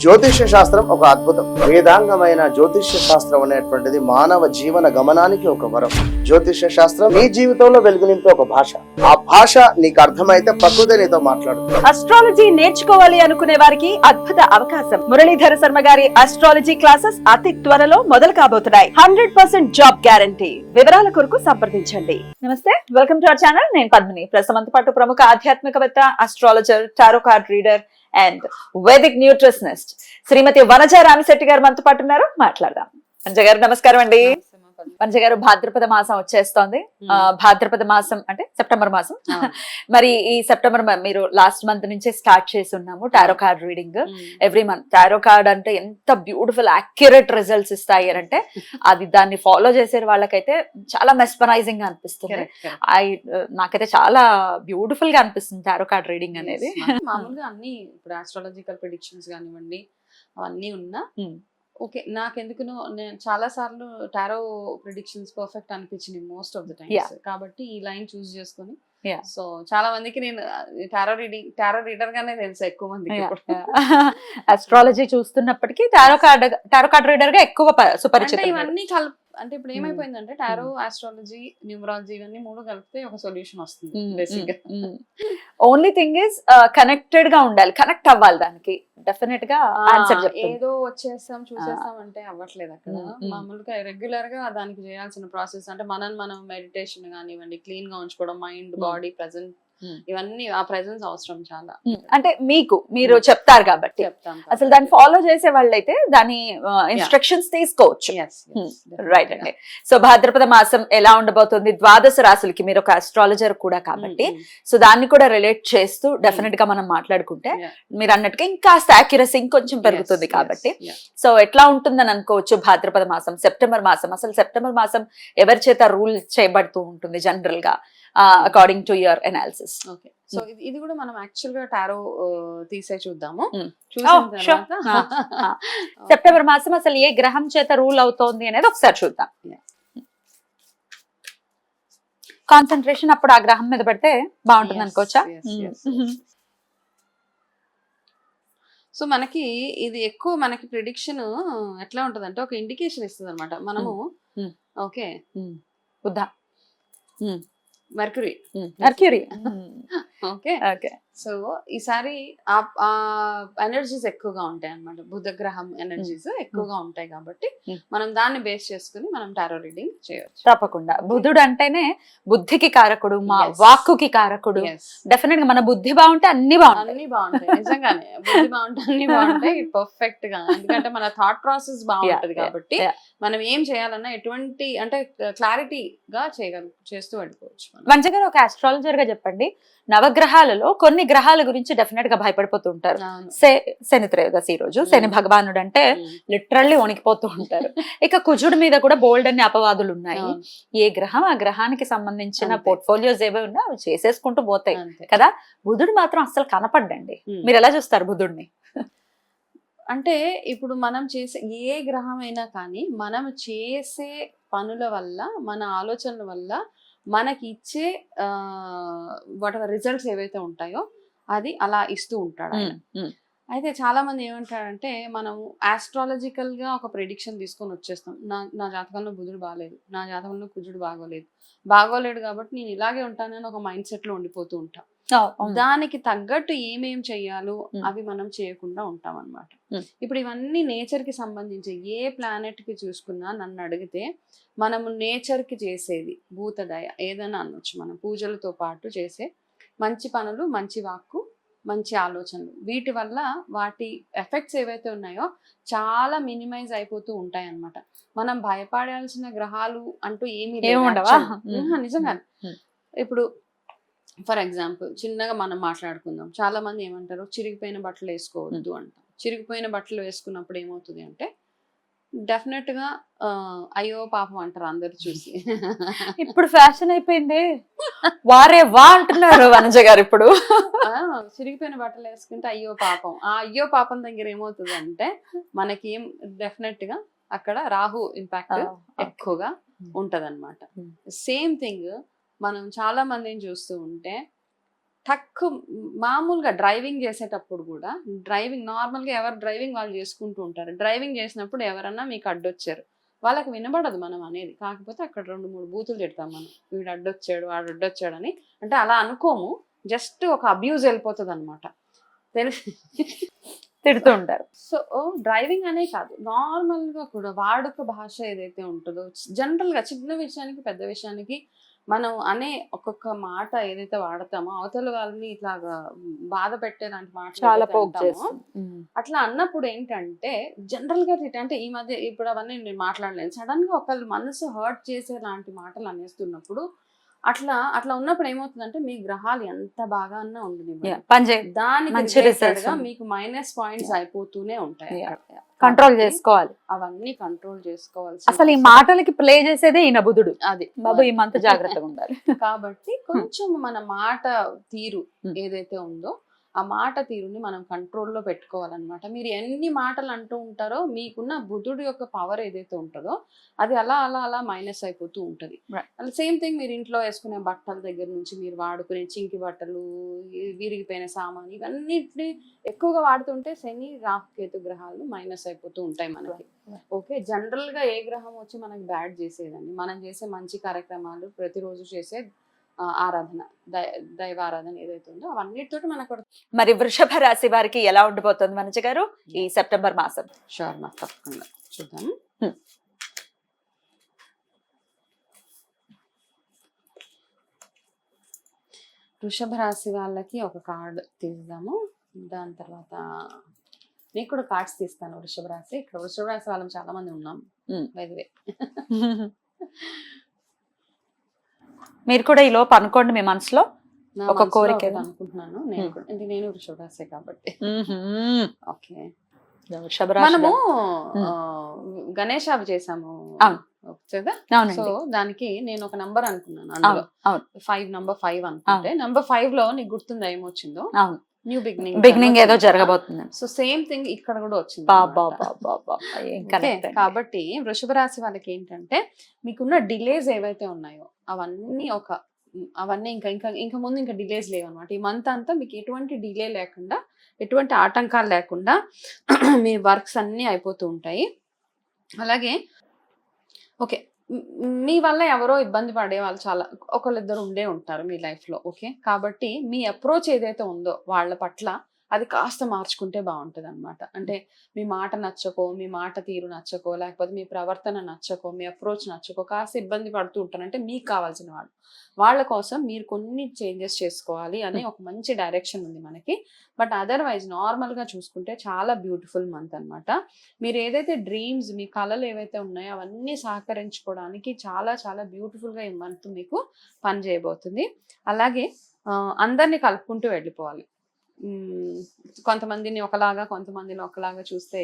జ్యోతిష్య శాస్త్రం ఒక అద్భుతం. వేదాంగమైన జ్యోతిష్య శాస్త్రం అనేటువంటిది మానవ జీవన గమనానికి ఒక వరం. జ్యోతిష్య శాస్త్రం నీ జీవితంలో వెలుగునింపే ఒక భాష. ఆ భాష నీకు అర్థమైతే ప్రకృతి నీతో మాట్లాడుతుంది. అస్ట్రాలజీ నేర్చుకోవాలి అనుకునే వారికి అద్భుత అవకాశం. మురళీధర శర్మ గారి అస్ట్రాలజీ క్లాసెస్ అతి త్వరలో మొదలు కాబోతున్నాయి. 100% జాబ్ గ్యారంటీ. వివరాల కొరకు సంప్రదించండి. నమస్తే, వెల్కమ్ టు అవర్ ఛానల్. నేను పద్మిని. ప్రస్తుతం పాటు ప్రముఖ ఆధ్యాత్మికవేత్త, astrologer, tarot card reader and Vedic nutritionist Shrimati Vanaja Ramisetti గారు మనతో పాటు ఉన్నారు. మాట్లాడదాం. వనజ గారు నమస్కారం అండి. వనజ గారు, భాద్రపద మాసం వచ్చేస్తోంది. భాద్రపద మాసం అంటే సెప్టెంబర్ మాసం. మరి ఈ సెప్టెంబర్ మీరు లాస్ట్ మంత్ నుంచే స్టార్ట్ చేసి ఉన్నాము tarot card reading. Every month tarot card అంటే ఎంత బ్యూటిఫుల్ యాక్యురేట్ రిజల్ట్స్ ఇస్తాయి అంటే అది దాన్ని ఫాలో చేసే వాళ్ళకైతే చాలా మెస్పరైజింగ్ గా అనిపిస్తుంది. నాకైతే చాలా బ్యూటిఫుల్ గా అనిపిస్తుంది టారో కార్డ్ రీడింగ్ అనేది. మామూలుగా అన్ని ఇప్పుడు ఆస్ట్రాలజికల్ ప్రెడిక్షన్స్ కానివ్వండి అవన్నీ ఉన్నా ఓకే, నాకెందుకునో నేను చాలా సార్లు టారో ప్రిడిక్షన్స్ పర్ఫెక్ట్ అనిపించినాయి మోస్ట్ ఆఫ్ ద టైమ్స్. కాబట్టి ఈ లైన్ చూస్ చేసుకుని సో చాలా మందికి నేను టారో రీడర్ గానే తెలుసు ఎక్కువ మందికి. అస్ట్రాలజీ చూస్తున్నప్పటికీ టారో కార్డ్ రీడర్ గా ఎక్కువ సుపరిచితం. ఇవన్నీ అంటే ఇప్పుడు ఏమైపోయిందంటే టారో, ఆస్ట్రాలజీ, న్యూమరాలజీ ఇవన్నీ మూడు కలిపితే ఒక సొల్యూషన్ వస్తుంది బేసిక్ గా. ఓన్లీ థింగ్ ఇస్ కనెక్టెడ్ గా ఉండాలి, కనెక్ట్ అవ్వాలి దానికి. డెఫినెట్ గా ఆన్సర్ ఏదో వచ్చేస్తాం చూసేస్తాం అంటే అవ్వట్లేదు అక్కడ. మామూలుగా రెగ్యులర్ గా దానికి చేయాల్సిన ప్రాసెస్ అంటే మనం మెడిటేషన్ కానివ్వండి, క్లీన్ గా ఉంచుకోవడం, మైండ్, బాడీ ప్రెజెంట్, ఇవన్నీ ఆ ప్రెజెన్స్ అవసరం చాలా. అంటే మీరు చెప్తారు కాబట్టి అసలు దాన్ని ఫాలో చేసే వాళ్ళైతే దాని ఇన్స్ట్రక్షన్స్ తీసుకోవచ్చు. రైట్ అండి. సో భాద్రపద మాసం ఎలా ఉండబోతుంది, ద్వాదశ రాశులకి మీరు ఒక అస్ట్రాలజర్ కూడా కాబట్టి సో దాన్ని కూడా రిలేట్ చేస్తూ డెఫినెట్ గా మనం మాట్లాడుకుంటే మీరు అన్నట్టుగా ఇంకా యాక్యురసీ ఇంకొంచెం పెరుగుతుంది కాబట్టి సో ఎట్లా ఉంటుందని అనుకోవచ్చు. భాద్రపద మాసం, సెప్టెంబర్ మాసం, అసలు సెప్టెంబర్ మాసం ఎవరి చేత రూల్ చేయబడుతూ ఉంటుంది జనరల్ గా according to your analysis? Okay, so ఇది కూడా మనం యాక్చువల్ గా టారో తీసే చూద్దాము. సెప్టెంబర్ మాసం అసలు ఏ గ్రహం చేత రూల్ అవుతోంది అనేది ఒకసారి చూద్దాం. కాన్సన్ట్రేషన్ అప్పుడు ఆ గ్రహం మీద పెడితే బాగుంటుంది అనుకోవచ్చా? సో మనకి ఇది ఎక్కువ మనకి ప్రిడిక్షన్ ఎట్లా ఉంటది అంటే ఒక ఇండికేషన్ ఇస్తుంది అనమాట. మనము okay mercury okay okay. So ఈసారి ఎనర్జీస్ ఎక్కువగా ఉంటాయి అన్నమాట. బుధ గ్రహం ఎనర్జీస్ ఎక్కువగా ఉంటాయి కాబట్టి మనం దాన్ని బేస్ చేసుకుని మనం టారో రీడింగ్ చేయవచ్చు. తప్పకుండా. బుధుడు అంటేనే బుద్ధికి కారకుడు, మా వాక్కుకి కారకుడు. డెఫినెట్ గా మన బుద్ధి బాగుంటే అన్ని బాగుంటాయి. నిజంగానే బుద్ధి బాగుంటే అన్ని బాగుంటాయి పర్ఫెక్ట్ గా. ఎందుకంటే మన థాట్ ప్రాసెస్ బాగుంటది కాబట్టి మనం ఏం చేయాలన్నా ఎటువంటి అంటే క్లారిటీగా చేస్తూ వెళ్ళిపోవచ్చు. మంచిగా ఒక ఆస్ట్రాలజర్ గా చెప్పండి, నవగ్రహాలలో కొన్ని గ్రహాల గురించి డెఫినెట్ గా భయపడిపోతూ ఉంటారు. శని త్రయోదశి రోజు శని భగవానుడు అంటే లిటరల్లీ వణికిపోతూ ఉంటారు. ఇక కుజుడి మీద కూడా బోల్డ్ అన్ని అపవాదులు ఉన్నాయి. ఏ గ్రహం ఆ గ్రహానికి సంబంధించిన పోర్ట్ఫోలియోస్ ఏవే ఉన్నా అవి చేసేసుకుంటూ పోతాయి కదా. బుధుడు మాత్రం అస్సలు కనపడ్డండి. మీరు ఎలా చూస్తారు బుధుడిని? అంటే ఇప్పుడు మనం చేసే ఏ గ్రహం అయినా కానీ మనం చేసే పనుల వల్ల, మన ఆలోచనల వల్ల మనకి ఇచ్చే వాట్ ఎవర్ రిజల్ట్స్ ఏవైతే ఉంటాయో అది అలా ఇస్తూ ఉంటాడు. అయితే చాలా మంది ఏమంటారంటే మనం ఆస్ట్రాలజికల్ గా ఒక ప్రెడిక్షన్ తీసుకొని వచ్చేస్తాం. నా జాతకంలో బుధుడు బాగాలేదు, నా జాతకంలో కుజుడు బాగోలేడు కాబట్టి నేను ఇలాగే ఉంటానని ఒక మైండ్ సెట్ లో ఉండిపోతూ ఉంటాం. దానికి తగ్గట్టు ఏమేం చెయ్యాలో అవి మనం చేయకుండా ఉంటాం అన్నమాట. ఇప్పుడు ఇవన్నీ నేచర్ కి సంబంధించి ఏ ప్లానెట్ కి చూసుకున్నా నన్ను అడిగితే మనము నేచర్ కి చేసేది భూతదయ ఏదైనా అనొచ్చు. మనం పూజలతో పాటు చేసే మంచి పనులు, మంచి వాక్కు, మంచి ఆలోచనలు, వీటి వల్ల వాటి ఎఫెక్ట్స్ ఏవైతే ఉన్నాయో చాలా మినిమైజ్ అయిపోతూ ఉంటాయి అన్నమాట. మనం భయపడాల్సిన గ్రహాలు అంటూ ఏమీ నిజంగా. ఇప్పుడు ఫర్ ఎగ్జాంపుల్ చిన్నగా మనం మాట్లాడుకుందాం. చాలా మంది ఏమంటారు, చిరిగిపోయిన బట్టలు వేసుకోవద్దు అంటాం. చిరిగిపోయిన బట్టలు వేసుకున్నప్పుడు ఏమవుతుంది అంటే డెఫినెట్ గా అయ్యో పాపం అంటారు అందరు చూసి. ఇప్పుడు ఫ్యాషన్ అయిపోయింది, వారే వా అంటున్నారు వనజ గారు. ఇప్పుడు చిరిగిపోయిన బట్టలు వేసుకుంటే అయ్యో పాపం. ఆ అయ్యో పాపం దగ్గర ఏమవుతుంది అంటే మనకి ఏం డెఫినెట్ గా అక్కడ రాహు ఇంపాక్ట్ ఎక్కువగా ఉంటది అనమాట. సేమ్ థింగ్ మనం చాలా మందిని చూస్తూ ఉంటే టక్ మామూలుగా డ్రైవింగ్ చేసేటప్పుడు కూడా డ్రైవింగ్ నార్మల్గా ఎవరు డ్రైవింగ్ వాళ్ళు చేసుకుంటూ ఉంటారు. డ్రైవింగ్ చేసినప్పుడు ఎవరన్నా మీకు అడ్డొచ్చారు, వాళ్ళకి వినబడదు మనం అనేది, కాకపోతే అక్కడ 2-3 బూతులు తిడతాం మనం, వీడు అడ్డొచ్చాడు వాడు అడ్డొచ్చాడు అని. అంటే అలా అనుకోము, జస్ట్ ఒక అబ్యూజ్ వెళ్ళిపోతుంది అనమాట, తెలిసి తిడుతూ ఉంటారు. సో డ్రైవింగ్ అనే కాదు, నార్మల్ గా కూడా వాడుక భాష ఏదైతే ఉంటుందో, జనరల్ గా చిన్న విషయానికి పెద్ద విషయానికి మనం అనే ఒక్కొక్క మాట ఏదైతే వాడతామో అవతల వాళ్ళని ఇట్లాగా బాధ పెట్టేలాంటి మాట చాలా పోక్ చేస్తుంది. అట్లా అన్నప్పుడు ఏంటంటే జనరల్ గా అంటే ఈ మధ్య ఇప్పుడు అవన్నీ నేను మాట్లాడలేను, సడన్ గా ఒకళ్ళు మనసు హర్ట్ చేసే లాంటి మాటలు అనేస్తున్నప్పుడు అట్లా ఉన్నప్పుడు ఏమవుతుందంటే మీ గ్రహాలు ఎంత బాగా అన్నా ఉండదు, దానికి రిలేటెడ్ గా మీకు మైనస్ పాయింట్స్ అయిపోతూనే ఉంటాయి. కంట్రోల్ చేసుకోవాలి, అవన్నీ కంట్రోల్ చేసుకోవాల్సి. అసలు ఈ మాటలకి ప్లే చేసేదే ఈయన బుధుడు, అది బాబు ఈ మంత్ జాగ్రత్తగా ఉండాలి. కాబట్టి కొంచెం మన మాట తీరు ఏదైతే ఉందో ఆ మాట తీరుని మనం కంట్రోల్లో పెట్టుకోవాలన్నమాట. మీరు ఎన్ని మాటలు అంటూ ఉంటారో మీకున్న బుధుడు యొక్క పవర్ ఏదైతే ఉంటుందో అది అలా అలా అలా మైనస్ అయిపోతూ ఉంటుంది. అలా సేమ్ థింగ్ మీరు ఇంట్లో వేసుకునే బట్టల దగ్గర నుంచి మీరు వాడుకునే చింకి బట్టలు, విరిగిపోయిన సామాన్, ఇవన్నిటిని ఎక్కువగా వాడుతుంటే శని రాహు కేతు గ్రహాలు మైనస్ అయిపోతూ ఉంటాయి మనకి. ఓకే, జనరల్ గా ఏ గ్రహం వచ్చి మనకి బ్యాడ్ చేసేదండి, మనం చేసే మంచి కార్యక్రమాలు, ప్రతిరోజు చేసే ఆరాధన, దైవ ఆరాధన ఏదైతే ఉందో అవన్నిటితో మనకు. మరి వృషభ రాశి వారికి ఎలా ఉండిపోతుంది మనజ గారు ఈ సెప్టెంబర్ మాసం? షూర్ మా, తప్పకుండా చూద్దాం. వృషభ రాశి వాళ్ళకి ఒక కార్డు తీద్దాము, దాని తర్వాత నీకు కూడా కార్డ్స్ తీస్తాను. వృషభ రాశి, ఇక్కడ వృషభ రాశి వాళ్ళం చాలా మంది ఉన్నాం బై ది వే. మీరు కూడా ఈ లోపు అనుకోండి మీ మనసులో ఒక కోరిక అనుకుంటున్నాను. నేను వృషభ రాశి కాబట్టి. ఓకే, మనము గణేష్ అవి చేసాము కదా, సో దానికి నేను ఒక నంబర్ అనుకున్నాను, అందులో 5 అనుకుంటే నంబర్ 5 లో నీకు గుర్తుందా ఏమొచ్చిందో? న్యూ బిగినింగ్ ఏదో జరగబోతుంది. సో సేమ్ థింగ్ ఇక్కడ కూడా వచ్చింది. కాబట్టి వృషభ రాశి వాళ్ళకి ఏంటంటే మీకున్న డిలేస్ ఏవైతే ఉన్నాయో అవన్నీ ఇంకా ముందు ఇంకా డిలేస్ లేవన్నమాట. ఈ మంత్ అంతా మీకు ఎటువంటి డిలే లేకుండా, ఎటువంటి ఆటంకాలు లేకుండా మీ వర్క్స్ అన్నీ అయిపోతూ ఉంటాయి. అలాగే ఓకే, మీ వల్ల ఎవరో ఇబ్బంది పడే వాళ్ళు చాలా ఒకళ్ళిద్దరు ఉండే ఉంటారు మీ లైఫ్లో. ఓకే, కాబట్టి మీ అప్రోచ్ ఏదైతే ఉందో వాళ్ళ పట్ల అది కాస్త మార్చుకుంటే బాగుంటుంది అనమాట. అంటే మీ మాట నచ్చకో, మీ మాట తీరు నచ్చకో, లేకపోతే మీ ప్రవర్తన నచ్చకో, మీ అప్రోచ్ నచ్చకో కాస్త ఇబ్బంది పడుతూ ఉంటారు. అంటే మీకు కావాల్సిన వాళ్ళ కోసం మీరు కొన్ని చేంజెస్ చేసుకోవాలి అనే ఒక మంచి డైరెక్షన్ ఉంది మనకి. బట్ అదర్వైజ్ నార్మల్గా చూసుకుంటే చాలా బ్యూటిఫుల్ మంత్ అనమాట. మీరు ఏదైతే డ్రీమ్స్, మీ కళలు ఏవైతే ఉన్నాయో అవన్నీ సహకరించుకోవడానికి చాలా చాలా బ్యూటిఫుల్గా ఈ మంత్ మీకు పని చేయబోతుంది. అలాగే అందరినీ కలుపుకుంటూ వెళ్ళిపోవాలి. కొంతమందిని ఒకలాగా, కొంతమందిని ఒకలాగా చూస్తే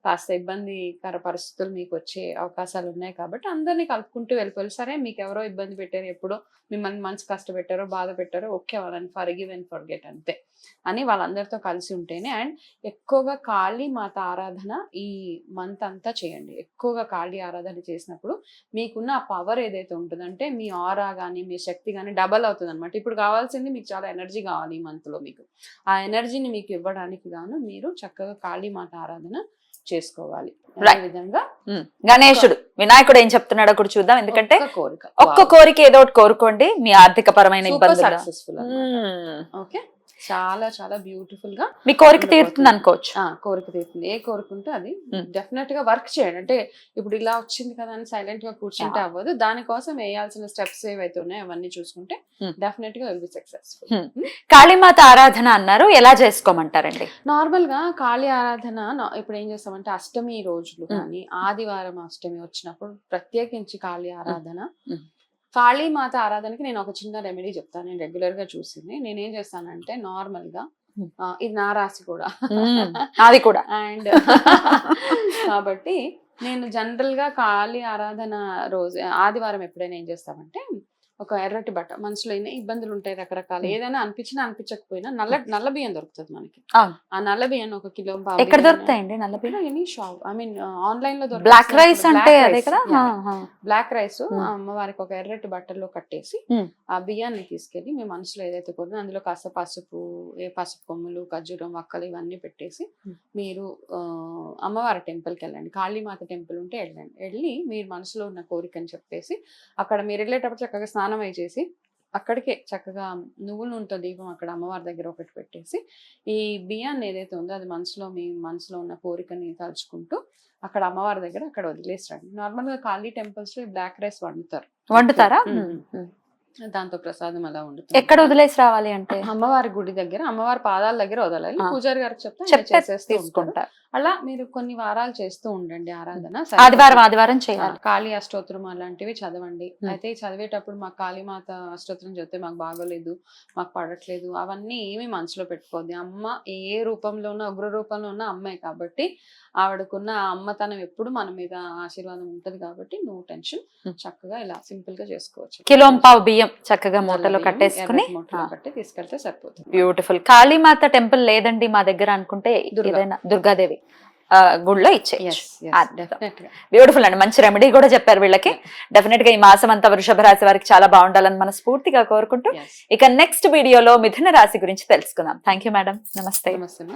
కాస్త ఇబ్బందికర పరిస్థితులు మీకు వచ్చే అవకాశాలు ఉన్నాయి. కాబట్టి అందరినీ కలుపుకుంటూ వెళ్ళిపోవాలి. సరే, మీకు ఎవరో ఇబ్బంది పెట్టారు, ఎప్పుడో మిమ్మల్ని మనసు కష్టపెట్టారో, బాధ పెట్టారో, ఓకే, వాళ్ళని ఫర్గివ్ అండ్ ఫర్గెట్ అంతే అని వాళ్ళందరితో కలిసి ఉంటేనే. అండ్ ఎక్కువగా కాళీ మాత ఆరాధన ఈ మంత్ అంతా చేయండి. ఎక్కువగా కాళీ ఆరాధన చేసినప్పుడు మీకున్న ఆ పవర్ ఏదైతే ఉంటుందంటే మీ ఆరా కానీ, మీ శక్తి కానీ డబల్ అవుతుంది అనమాట. ఇప్పుడు కావాల్సింది మీకు చాలా ఎనర్జీ కావాలి ఈ మంత్లో. మీకు ఆ ఎనర్జీని మీకు ఇవ్వడానికి గాను మీరు చక్కగా కాళీ మాత ఆరాధన చేసుకోవాలి. అదే విధంగా గణేశుడు, వినాయకుడు ఏం చెప్తున్నాడో కూడా చూద్దాం. ఎందుకంటే ఒక్క కోరిక ఏదో ఒకటి కోరుకోండి, మీ ఆర్థిక పరమైన ఇబ్బందులు సక్సెస్ఫుల్. ఓకే, చాలా చాలా బ్యూటిఫుల్ గా మీ కోరిక తీరుతుంది అనుకోవచ్చు. కోరిక తీరుతుంది. ఏ కోరుకుంటే అది డెఫినెట్ గా వర్క్ చేయండి. అంటే ఇప్పుడు ఇలా వచ్చింది కదా అని సైలెంట్ గా కూర్చుంటే అవ్వదు. దానికోసం వేయాల్సిన స్టెప్స్ ఏవైతే ఉన్నాయో అవన్నీ చూసుకుంటే డెఫినెట్ గా విల్ బి సక్సెస్ఫుల్. కాళీమాత ఆరాధన అన్నారు, ఎలా చేసుకోమంటారండి? నార్మల్ గా కాళీ ఆరాధన ఇప్పుడు ఏం చేస్తామంటే అష్టమి రోజులు కానీ, ఆదివారం అష్టమి వచ్చినప్పుడు ప్రత్యేకించి కాళీ ఆరాధన, కాళీమాత ఆరాధనకి నేను ఒక చిన్న రెమెడీ చెప్తాను. నేను రెగ్యులర్ గా చూసింది. నేనేం చేస్తానంటే నార్మల్ గా ఇది నా రాశి కూడా అది కూడా అండ్ కాబట్టి నేను జనరల్ గా కాళీ ఆరాధన రోజు ఆదివారం ఎప్పుడైనా ఏం చేస్తామంటే ఒక ఎర్రటి బట్ట, మనసులో ఎన్ని ఇబ్బందులు ఉంటాయి రకరకాల, ఏదైనా అనిపించినా అనిపించకపోయినా నల్ల బియ్యం దొరుకుతుంది మనకి. అవును. ఆ నల్ల బియ్యం 1 కిలో ఎక్కడ దొరుకుతాయండి నల్ల బియ్యం? Any shop, I mean online లో బ్లాక్ రైస్ అంటే అదే కదా. బ్లాక్ రైస్ అమ్మవారికి ఒక ఎర్రటి బట్టల్లో కట్టేసి ఆ బియ్యాన్ని తీసుకెళ్లి మీ మనసులో ఏదైతే కోరుతుందో అందులో కాస్త పసుపు, పసుపు కొమ్ములు, ఖర్జూరం, వక్కలు ఇవన్నీ పెట్టేసి మీరు అమ్మవారి టెంపుల్కి వెళ్ళండి. కాళీమాత టెంపుల్ ఉంటే వెళ్ళి మీరు మనసులో ఉన్న కోరికని చెప్పేసి అక్కడ మీరు వెళ్ళేటప్పుడు చక్కగా స్నానం అయి చేసి అక్కడికే చక్కగా నువ్వుల నూనెతో దీపం అక్కడ అమ్మవారి దగ్గర ఒకటి పెట్టేసి ఈ బియ్యాన్ని ఏదైతే ఉందో అది మీ మనసులో ఉన్న కోరికని తలుచుకుంటూ అక్కడ అమ్మవారి దగ్గర అక్కడ వదిలేసి రండి. నార్మల్ గా కాళీ టెంపుల్స్ లో బ్లాక్ రైస్ వండుతారా? దాంతో ప్రసాదం అలా వండుతారు. ఎక్కడ వదిలేసి రావాలి అంటే అమ్మవారి గుడి దగ్గర, అమ్మవారి పాదాల దగ్గర వదలాలి. పూజారి గారికి చెప్తే అలా మీరు కొన్ని వారాలు చేస్తూ ఉండండి ఆరాధన. ఆదివారం చేయాలి. కాళీ అష్టోత్తరం అలాంటివి చదవండి. అయితే చదివేటప్పుడు మాకు కాళీమాత అష్టోత్తరం చెప్తే మాకు బాగోలేదు, మాకు పడట్లేదు, అవన్నీ ఏమీ మనసులో పెట్టుకోవద్దు. అమ్మ ఏ రూపంలో ఉన్న, ఉగ్ర రూపంలో ఉన్న అమ్మాయి కాబట్టి ఆవిడకున్న అమ్మతనం ఎప్పుడు మన మీద ఆశీర్వాదం ఉంటది కాబట్టి నో టెన్షన్, చక్కగా ఇలా సింపుల్ గా చేసుకోవచ్చు. కిలోంపావు బియ్యం చక్కగా మూటలో కట్టేసుకుని కట్టి తీసుకెళ్తే సరిపోతుంది. బ్యూటిఫుల్. కాళీమాత టెంపుల్ లేదండి మా దగ్గర అనుకుంటే ఏదైనా దుర్గాదేవి గుళ్ళో ఇచ్చేయచ్చు. బ్యూటిఫుల్ అండి. మంచి రెమెడీ కూడా చెప్పారు వీళ్ళకి. డెఫినెట్ గా ఈ మాసం అంతా వృషభ రాశి వారికి చాలా బాగుండాలని మనం స్ఫూర్తిగా కోరుకుంటూ ఇక నెక్స్ట్ వీడియోలో మిథున రాశి గురించి తెలుసుకుందాం. Thank you madam. నమస్తే.